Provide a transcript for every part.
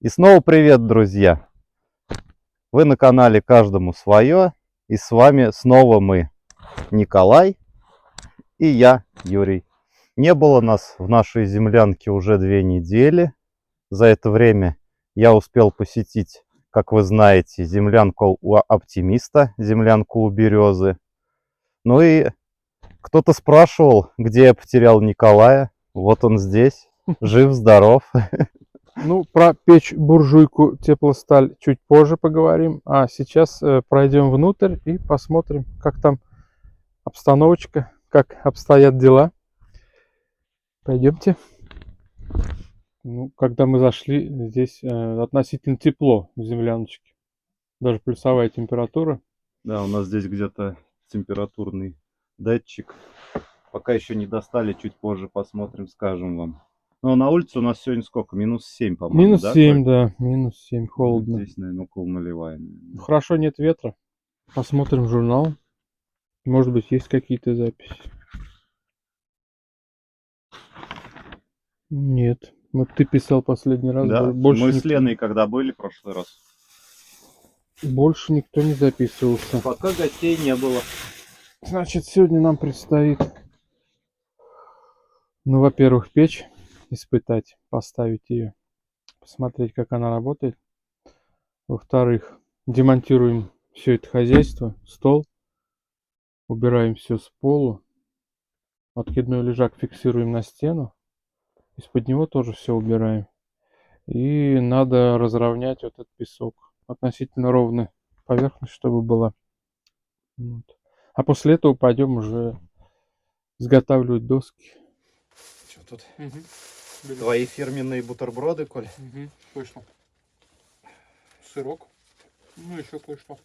И снова привет, друзья! Вы на канале «Каждому свое», и с вами снова мы, Николай и я, Юрий. Не было нас в нашей землянке уже 2 недели. За это время я успел посетить, как вы знаете, землянку у Оптимиста, землянку у Березы. Ну и кто-то спрашивал, где я потерял Николая. Вот он здесь, жив-здоров. Ну, про печь, буржуйку, теплосталь чуть позже поговорим. А сейчас пройдем внутрь и посмотрим, как там обстановочка, как обстоят дела. Пойдемте. Ну, когда мы зашли, здесь относительно тепло в земляночке. Даже плюсовая температура. Да, у нас здесь где-то температурный датчик. Пока еще не достали, чуть позже посмотрим, скажем вам. Но на улице у нас сегодня сколько? -7, по-моему, Минус да? 7, да, минус 7, холодно. Здесь, наверное, около нулевая. Ну, хорошо, нет ветра. Посмотрим журнал. Может быть, есть какие-то записи. Нет. Вот ты писал последний раз. Да, Больше мы с Леной когда были в прошлый раз. Больше никто не записывался. Пока гостей не было. Значит, сегодня нам предстоит, ну, во-первых, печь испытать, поставить ее, посмотреть, как она работает. Во-вторых, демонтируем все это хозяйство, стол, убираем все с пола, откидной лежак фиксируем на стену, из-под него тоже все убираем. И надо разровнять вот этот песок, относительно ровная поверхность, чтобы была. Вот. А после этого пойдем уже изготавливать доски. Что тут? Твои фирменные бутерброды, Коль? Точно. Сырок. Ну, еще кое-что.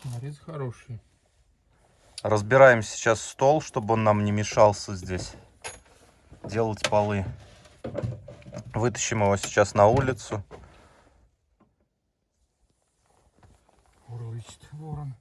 Саморез хороший. Разбираем сейчас стол, чтобы он нам не мешался здесь делать полы. Вытащим его сейчас на улицу. Уроечный ворон.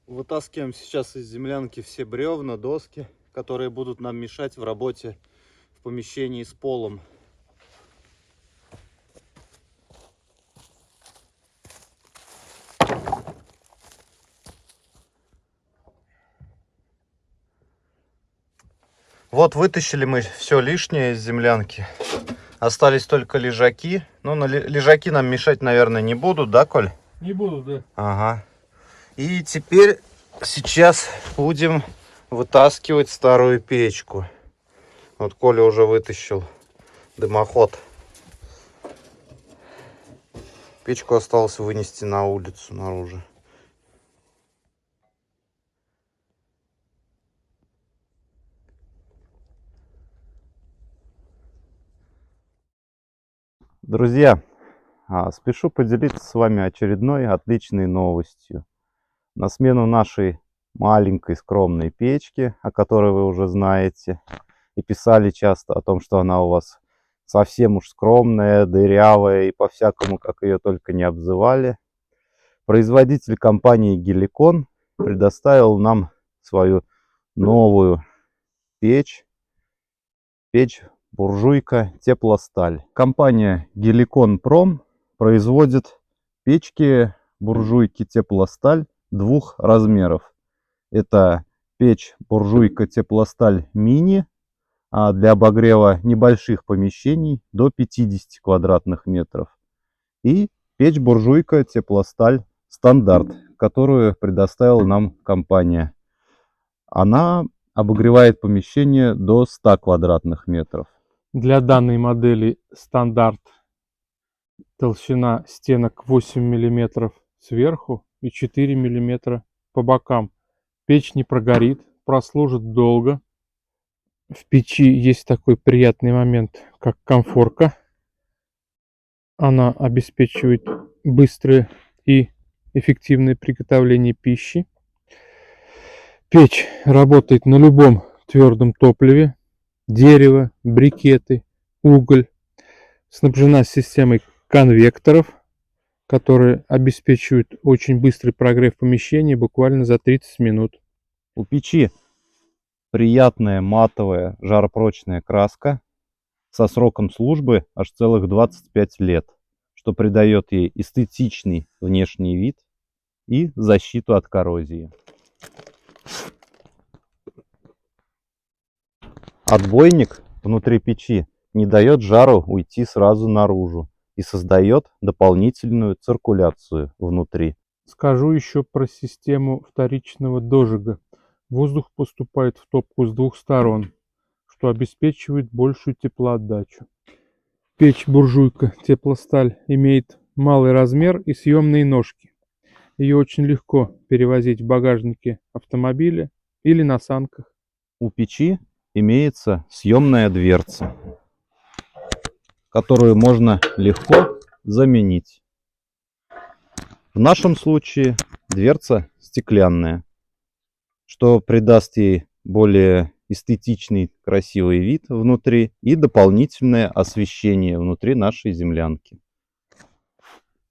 Вытаскиваем сейчас из землянки все бревна, доски, которые будут нам мешать в работе в помещении с полом. Вот вытащили мы все лишнее из землянки. Остались только лежаки. Ну, лежаки нам мешать, наверное, не будут, да, Коль? Не буду, да. Ага. И теперь сейчас будем вытаскивать старую печку. Вот Коля уже вытащил дымоход. Печку осталось вынести на улицу наружу. Друзья, спешу поделиться с вами очередной отличной новостью. На смену нашей маленькой скромной печки, о которой вы уже знаете, и писали часто о том, что она у вас совсем уж скромная, дырявая и по-всякому, как ее только не обзывали, производитель компании Геликон предоставил нам свою новую печь буржуйка теплосталь. Компания Геликон Пром производит печки буржуйки теплосталь 2 размеров. Это Печь буржуйка теплосталь мини, а для обогрева небольших помещений до 50 квадратных метров. И печь буржуйка теплосталь стандарт, которую предоставила нам компания. Она обогревает помещение до 100 квадратных метров. Для данной модели стандарт толщина стенок 8 мм сверху и 4 мм по бокам. Печь не прогорит, прослужит долго. В печи есть такой приятный момент, как конфорка. Она обеспечивает быстрое и эффективное приготовление пищи. Печь работает на любом твердом топливе: дерево, брикеты, уголь. Снабжена системой конвекторов, которые обеспечивают очень быстрый прогрев помещения буквально за 30 минут. У печи приятная матовая жаропрочная краска со сроком службы аж целых 25 лет, что придает ей эстетичный внешний вид и защиту от коррозии. Отбойник внутри печи не дает жару уйти сразу наружу и создает дополнительную циркуляцию внутри. Скажу еще про систему вторичного дожига. Воздух поступает в топку с двух сторон, что обеспечивает большую теплоотдачу. Печь-буржуйка теплосталь имеет малый размер и съемные ножки. Ее очень легко перевозить в багажнике автомобиля или на санках. У печи имеется съемная дверца, которую можно легко заменить. В нашем случае дверца стеклянная, что придаст ей более эстетичный, красивый вид внутри и дополнительное освещение внутри нашей землянки.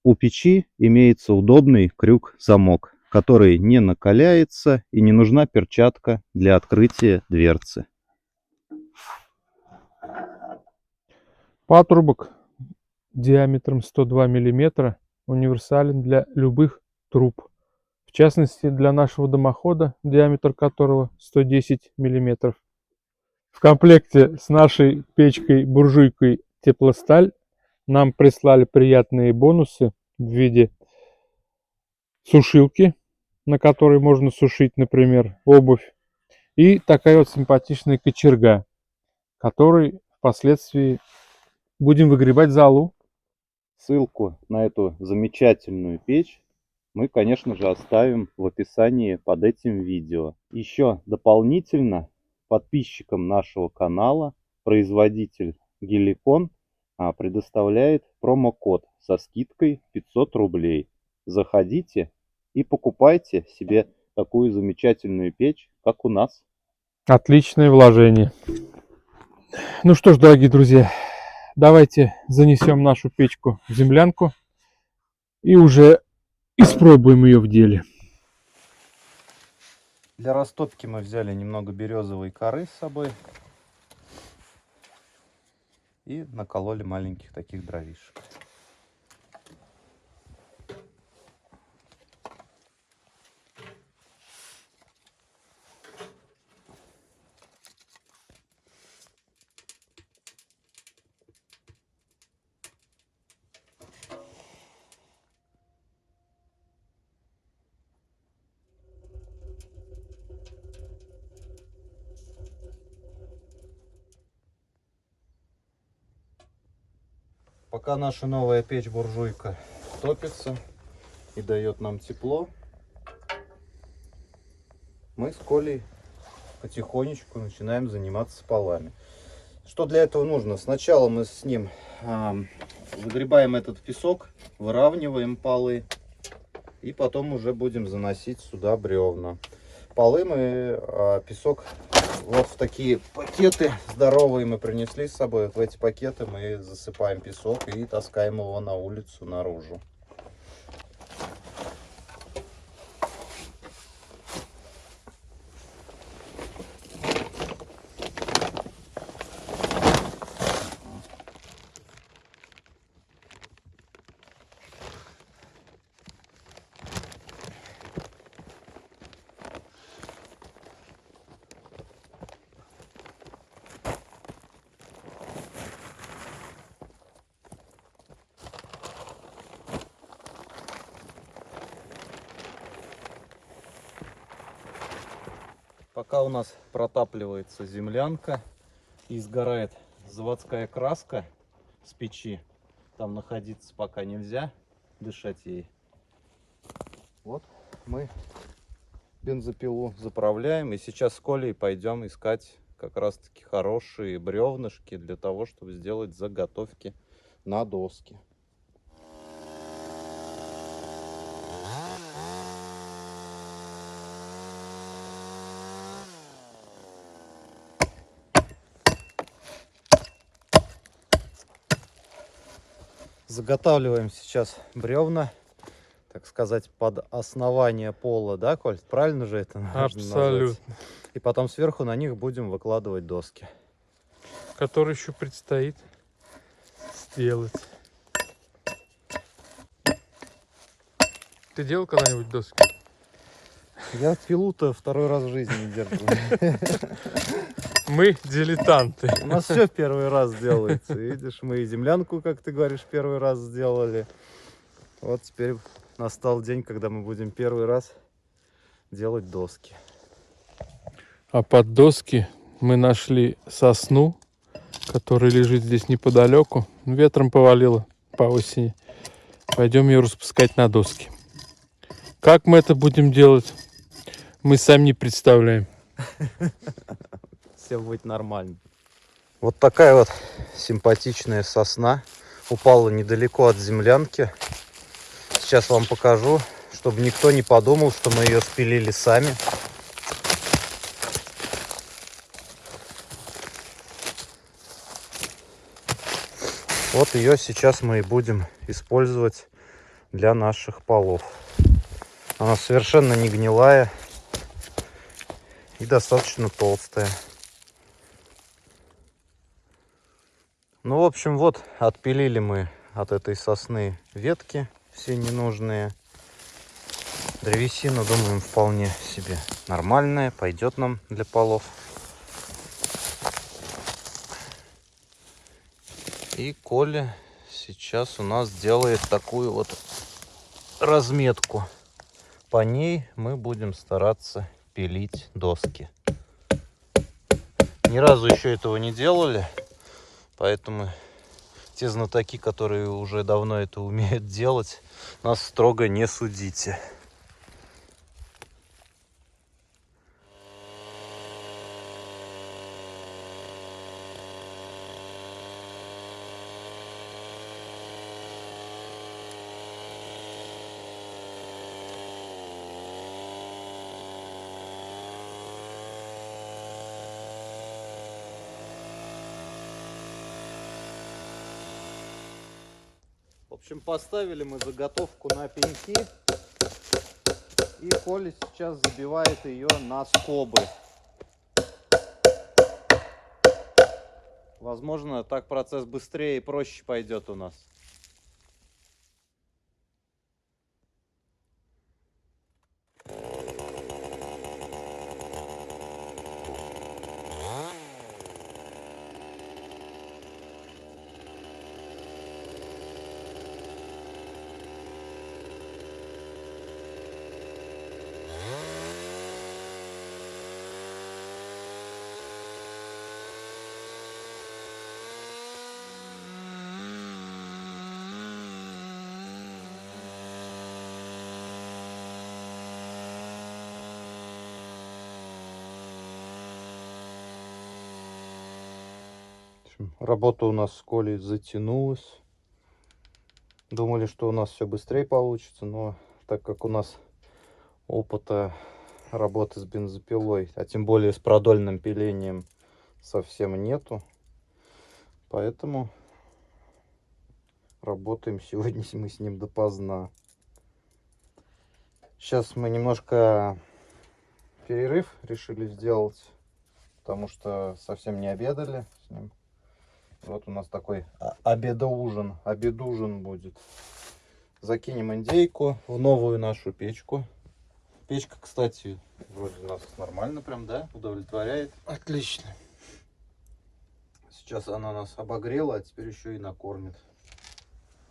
У печи имеется удобный крюк-замок, который не накаляется и не нужна перчатка для открытия дверцы. Патрубок диаметром 102 мм универсален для любых труб. В частности, для нашего дымохода, диаметр которого 110 мм. В комплекте с нашей печкой-буржуйкой теплосталь нам прислали приятные бонусы в виде сушилки, на которой можно сушить, например, обувь, и такая вот симпатичная кочерга, которой впоследствии будем выгребать золу. Ссылку на эту замечательную печь мы, конечно же, оставим в описании под этим видео. Еще дополнительно подписчикам нашего канала производитель Геликон предоставляет промокод со скидкой 500 рублей. Заходите и покупайте себе такую замечательную печь, как у нас. Отличное вложение. Ну что ж, дорогие друзья, давайте занесем нашу печку в землянку и уже испробуем ее в деле. Для растопки мы взяли немного березовой коры с собой и накололи маленьких таких дровишек. Пока наша новая печь-буржуйка топится и дает нам тепло, мы с Колей потихонечку начинаем заниматься полами. Что для этого нужно? Сначала мы с ним выгребаем этот песок, выравниваем полы и потом уже будем заносить сюда бревна. Полы мы, песок вот в такие пакеты здоровые мы принесли с собой. Вот в эти пакеты мы засыпаем песок и таскаем его на улицу наружу. Пока у нас протапливается землянка и сгорает заводская краска с печи, там находиться пока нельзя, дышать ей. Вот мы бензопилу заправляем, и сейчас с Колей пойдем искать как раз таки хорошие бревнышки для того, чтобы сделать заготовки на доски. Заготавливаем сейчас бревна, так сказать, под основание пола, да, Коль? Правильно же это можно назвать? Абсолютно. И потом сверху на них будем выкладывать доски. Который еще предстоит сделать. Ты делал когда-нибудь доски? Я пилу-то второй раз в жизни не держу. Мы дилетанты. У нас все первый раз делается. Видишь, мы и землянку, как ты говоришь, первый раз сделали. Вот теперь настал день, когда мы будем первый раз делать доски. А под доски мы нашли сосну, которая лежит здесь неподалеку. Ветром повалило по осени. Пойдем ее распускать на доски. Как мы это будем делать, мы сами не представляем. Все будет нормально. Вот такая вот симпатичная сосна упала недалеко от землянки. Сейчас вам покажу, чтобы никто не подумал, что мы ее спилили сами. Вот ее сейчас мы и будем использовать для наших полов. Она совершенно не гнилая и достаточно толстая. Ну, в общем, вот отпилили мы от этой сосны ветки, все ненужные. Древесина, думаем, вполне себе нормальная, пойдет нам для полов. И Коля сейчас у нас делает такую вот разметку. По ней мы будем стараться пилить доски. Ни разу еще этого не делали, поэтому те знатоки, которые уже давно это умеют делать, нас строго не судите. В общем, поставили мы заготовку на пеньки, и Коля сейчас забивает ее на скобы. Возможно, так процесс быстрее и проще пойдет у нас. Работа у нас с Колей затянулась. Думали, что у нас все быстрее получится, но так как у нас опыта работы с бензопилой, а тем более с продольным пилением, совсем нету, поэтому работаем сегодня мы с ним допоздна. Сейчас мы немножко перерыв решили сделать, потому что совсем не обедали с ним. Вот у нас такой обед-ужин будет. Закинем индейку в новую нашу печку. Печка, кстати, вроде нас нормально прям, да, удовлетворяет. Отлично. Сейчас она нас обогрела, а теперь еще и накормит.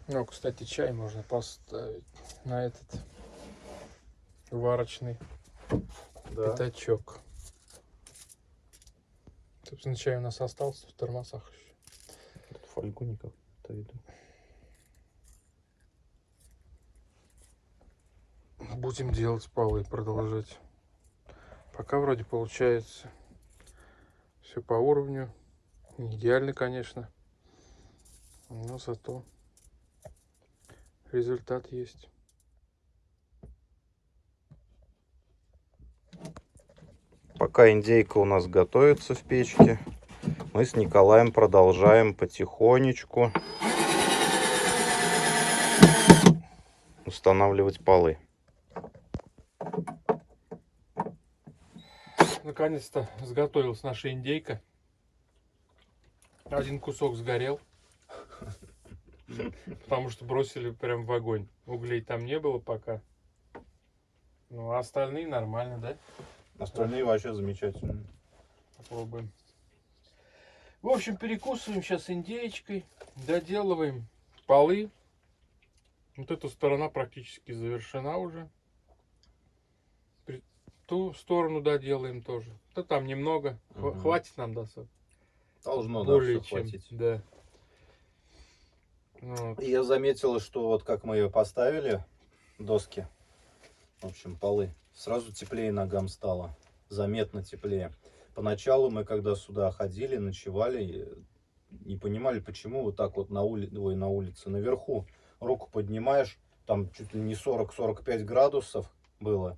Ну, кстати, чай можно поставить на этот варочный пятачок. Собственно, чай у нас остался в термосах еще. Тут фольгу никак-то иду. Будем делать полы, продолжать. Пока вроде получается все по уровню. Не идеально, конечно. Но зато результат есть. Пока индейка у нас готовится в печке, мы с Николаем продолжаем потихонечку устанавливать полы. Наконец-то сготовилась наша индейка. Один кусок сгорел, потому что бросили прям в огонь. Углей там не было пока. Ну, а остальные нормально, да? Остальные вообще замечательные. Попробуем. В общем, перекусываем сейчас индеечкой, доделываем полы. Вот эта сторона практически завершена уже. Ту сторону доделаем тоже. Да там немного. Хватит нам досад. Должно, Более да, все чем. хватить. Да. Вот. И я заметил, что вот как мы ее поставили, доски, в общем, полы, сразу теплее ногам стало. Заметно теплее. Поначалу мы, когда сюда ходили, ночевали, не понимали, почему вот так вот на улице, наверху руку поднимаешь, там чуть ли не 40-45 градусов было,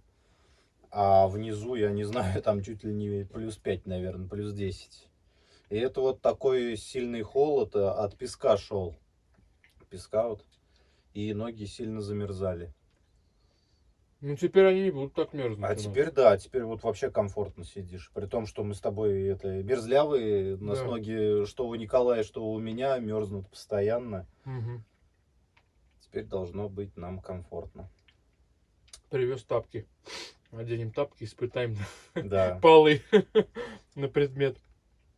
а внизу, я не знаю, там чуть ли не плюс 5, наверное, плюс 10. И это вот такой сильный холод от песка шел. Песка вот. И ноги сильно замерзали. Ну теперь они не будут так мерзнуть. А теперь да, теперь вот вообще комфортно сидишь. При том, что мы с тобой это мерзлявые, у нас Да. ноги, что у Николая, что у меня, мерзнут постоянно. Угу. Теперь должно быть нам комфортно. Привез тапки. Оденем тапки, испытаем Да. полы на предмет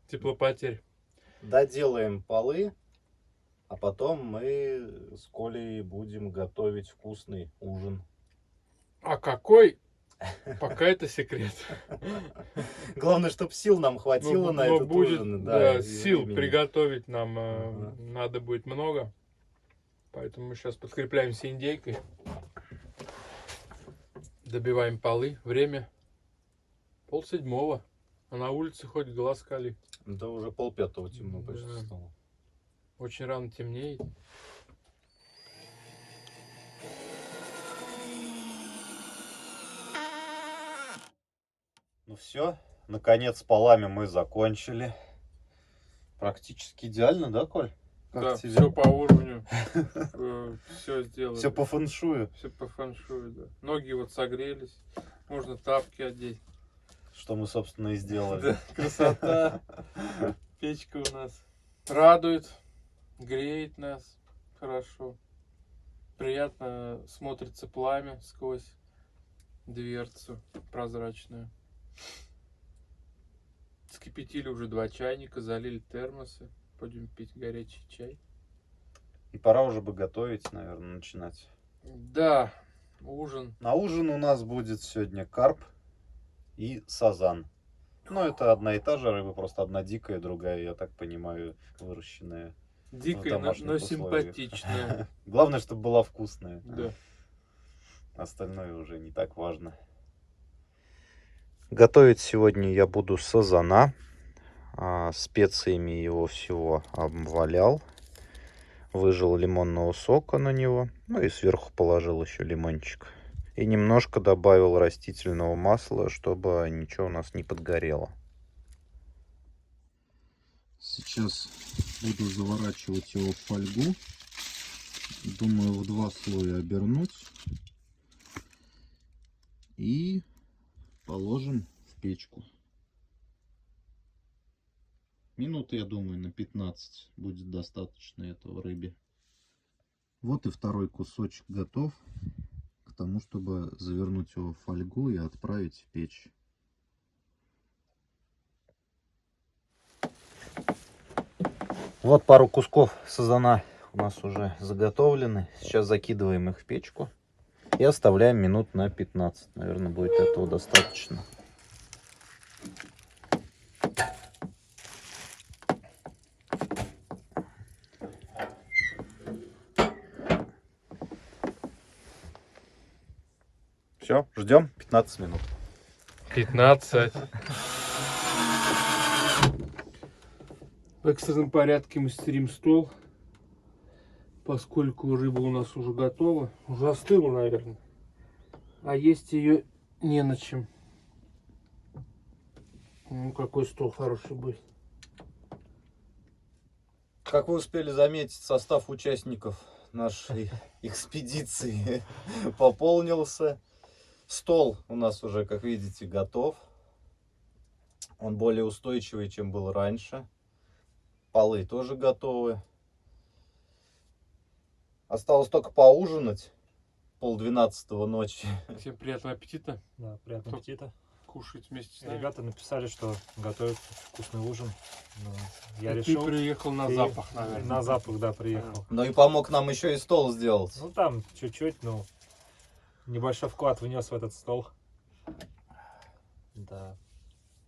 теплопотерь. Доделаем полы, а потом мы с Колей будем готовить вкусный ужин. А какой? Пока это секрет. Главное, чтобы сил нам хватило на Но этот будет, ужин. да, и сил времени. приготовить нам Ага. надо будет много. Поэтому мы сейчас подкрепляемся индейкой. Добиваем полы. Время 6:30. А на улице хоть глаз кали. Да уже 4:30 темно почти Да. стало. Очень рано темнеет. Ну все, наконец с полами мы закончили. Практически идеально, да, Коль? Как Да, тебе? все по уровню. Все сделали. Все по фэншую. Все по фэншую, да. Ноги вот согрелись. Можно тапки одеть. Что мы, собственно, и сделали. Да, красота. Печка у нас радует, греет нас хорошо. Приятно смотрится пламя сквозь дверцу прозрачную. Скипятили уже 2 чайника, залили термосы. Будем пить горячий чай. И пора уже бы готовить, наверное, начинать. Да, ужин. На ужин у нас будет сегодня карп и сазан. Ну, это одна и та же рыба, просто одна дикая, другая, я так понимаю, выращенная. Дикая, но домашних условиях. симпатичная. Главное, чтобы была вкусная. Да. Остальное уже не так важно. Готовить сегодня я буду сазана. Специями его всего обвалял. Выжал лимонного сока на него. Ну и сверху положил еще лимончик. И немножко добавил растительного масла, чтобы ничего у нас не подгорело. Сейчас буду заворачивать его в фольгу. Думаю, в 2 слоя обернуть. И положим в печку. Минуты, я думаю, на 15 будет достаточно этого рыбе. Вот и второй кусочек готов к тому, чтобы завернуть его в фольгу и отправить в печь. Вот пару кусков сазана у нас уже заготовлены. Сейчас закидываем их в печку и оставляем минут на 15. Наверное, будет этого достаточно. Все, ждем 15 минут. 15. В экстренном порядке мы стерим стол, поскольку рыба у нас уже готова. Уже остыла, наверное. А есть ее не на чем. Ну, какой стол хороший будет. Как вы успели заметить, состав участников нашей экспедиции пополнился. Стол у нас уже, как видите, готов. Он более устойчивый, чем был раньше. Полы тоже готовы. Осталось только поужинать. 11:30 ночи. Всем приятного аппетита. Да, приятного Кто аппетита. Кушать вместе с нами. Ребята написали, что готовят вкусный ужин. Ну, я И решил. ты приехал на Ты запах, наверное. На запах, да, приехал. Ну и помог нам еще и стол сделать. Ну там чуть-чуть, ну, небольшой вклад внес в этот стол. Да.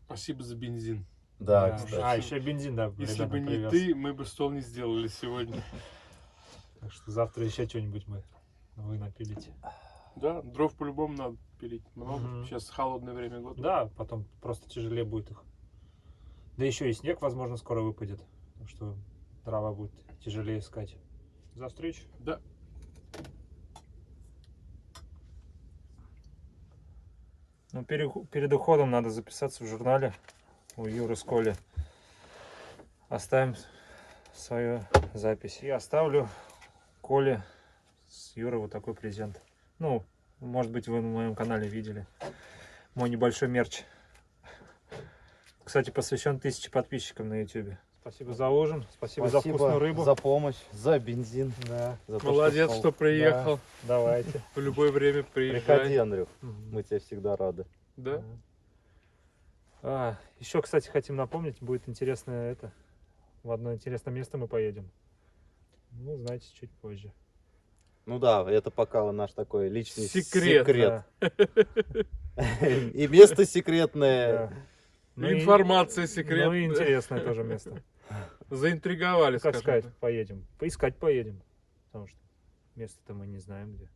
Спасибо за бензин. Да, Да. кстати. А, еще бензин, да, Если ребятам бы не привез. ты, мы бы стол не сделали сегодня. Так что завтра еще что-нибудь вы напилите. Да, дров по-любому надо пилить. Много. Мгм. Сейчас холодное время года. Да, потом просто тяжелее будет их. Да еще и снег, возможно, скоро выпадет. Так что трава будет тяжелее искать. За встречу. Да. Ну, перед уходом надо записаться в журнале у Юры с Коли. Оставим свою запись. И оставлю Коле с Юрой вот такой презент. Ну, может быть, вы на моем канале видели мой небольшой мерч. Кстати, посвящен 1000 подписчикам на YouTube. Спасибо за ужин, спасибо за вкусную рыбу. за помощь, за бензин. Да, За то, Молодец, что приехал. давайте. В любое время Приходи, приезжай. Андрюх, Мгм. мы тебе всегда рады. Да? Еще, кстати, хотим напомнить, будет интересно это. В одно интересное место мы поедем. Ну, знаете, чуть позже. Ну да, это пока наш такой личный Секрет. Да, И место секретное. да. Ну и- Информация Ну и секретная. интересное тоже место. Заинтриговали, Ну, как скажем сказать, так. поедем. Поискать поедем. Потому что место-то мы не знаем где.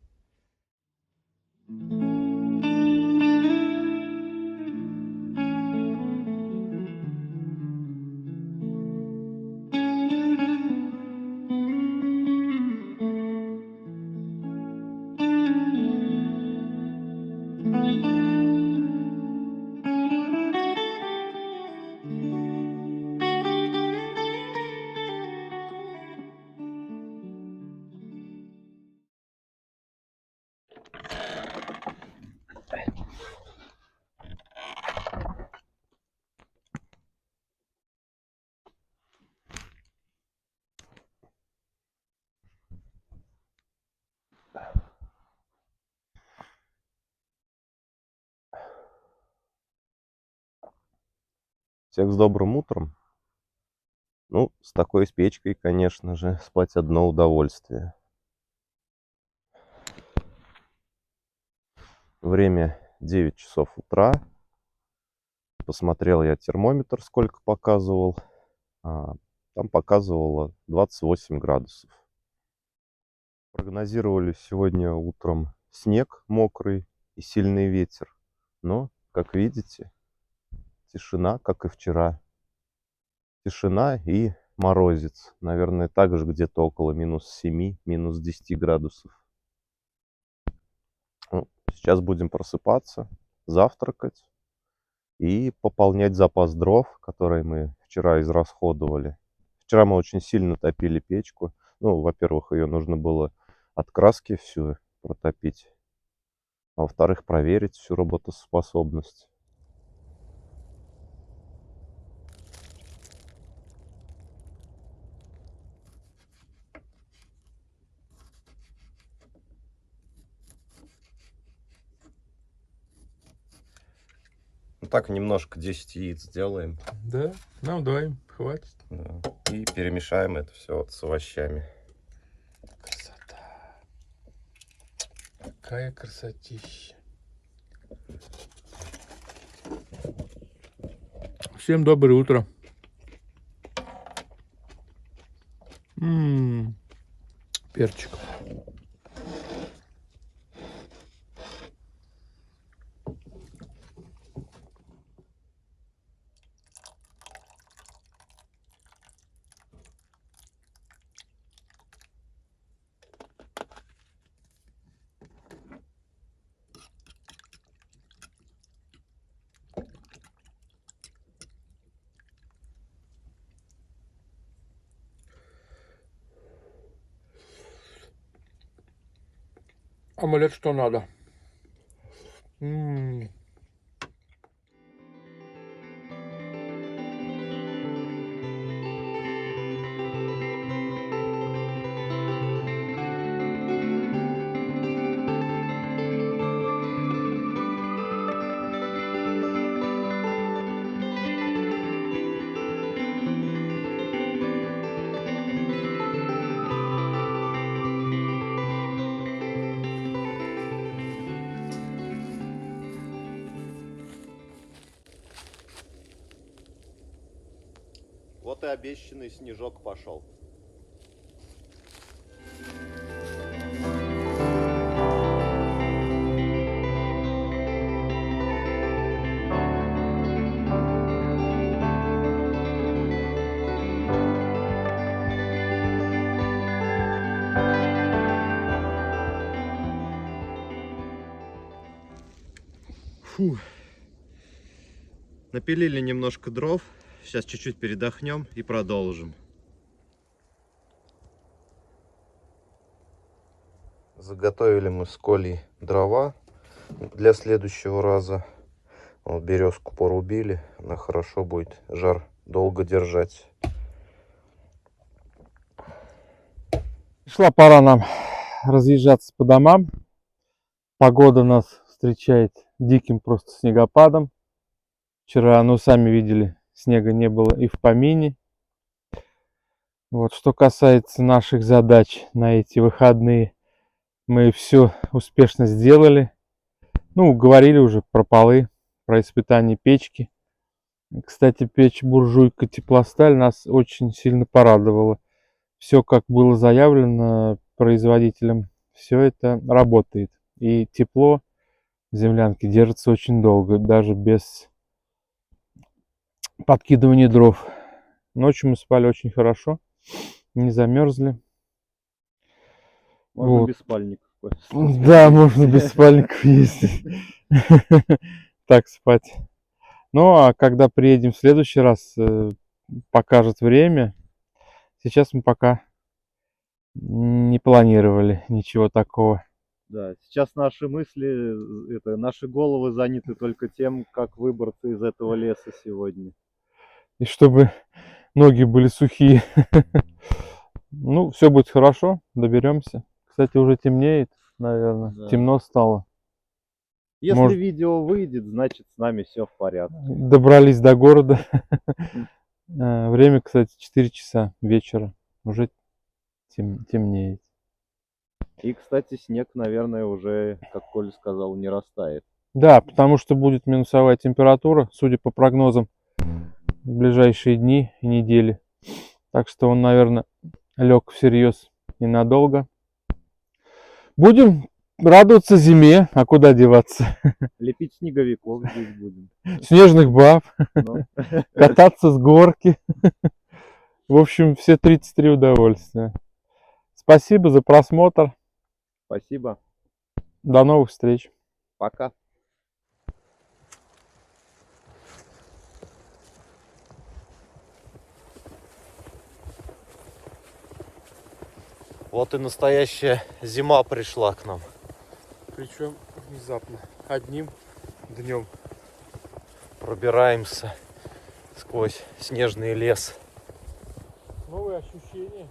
Всех с добрым утром. Ну, с такой печкой, конечно же, спать одно удовольствие. Время 9 часов утра. Посмотрел я термометр, сколько показывал. Там показывало 28 градусов. Прогнозировали сегодня утром снег мокрый и сильный ветер. Но, как видите, тишина, как и вчера. Тишина и морозец. Наверное, также где-то около -7, -10 градусов. Ну, сейчас будем просыпаться, завтракать и пополнять запас дров, которые мы вчера израсходовали. Вчера мы очень сильно топили печку. Ну, во-первых, ее нужно было от краски всю протопить. А во-вторых, проверить всю работоспособность. Ну так, немножко 10 яиц сделаем. Да, нам двоим хватит. Да. И перемешаем это все с овощами. Красота. Какая красотища. Всем доброе утро. Перчик. Омлет что надо. Вот и обещанный снежок пошел. Фу. Напилили немножко дров. Сейчас чуть-чуть передохнем и продолжим. Заготовили мы с Колей дрова для следующего раза. Вот березку порубили. Она хорошо будет жар долго держать. Пришла пора нам разъезжаться по домам. Погода нас встречает диким просто снегопадом. Вчера, ну, сами видели, снега не было и в помине. Вот, что касается наших задач на эти выходные, мы все успешно сделали. Ну, говорили уже про полы, про испытание печки. Кстати, печь буржуйка Теплосталь нас очень сильно порадовала. Все, как было заявлено производителем, все это работает. И тепло в землянке держится очень долго, даже без подкидывания дров. Ночью мы спали очень хорошо, не замерзли. Можно Вот. без спальников. Да, можно без спальников ездить. Так спать. Ну, а когда приедем в следующий раз, покажет время. Сейчас мы пока не планировали ничего такого. Да, сейчас наши мысли, наши головы заняты только тем, как выбраться из этого леса сегодня. И чтобы ноги были сухие. Ну, все будет хорошо, доберемся. Кстати, уже темнеет, наверное. Да. Темно стало. Если Может- видео выйдет, значит с нами все в порядке. Добрались до города. Время, кстати, 4 часа вечера. Уже темнеет. И, кстати, снег, наверное, уже, как Коля сказал, не растает. Да, потому что будет минусовая температура, судя по прогнозам, в ближайшие дни и недели. Так что он, наверное, лег всерьез ненадолго. Будем радоваться зиме, а куда деваться? Лепить снеговиков здесь будем. Снежных баб, Ну, кататься с горки. В общем, все 33 удовольствия. Спасибо за просмотр. спасибо. До новых встреч. Пока. Вот и настоящая зима пришла к нам. Причем внезапно, одним днем. Пробираемся сквозь снежный лес. Новые ощущения.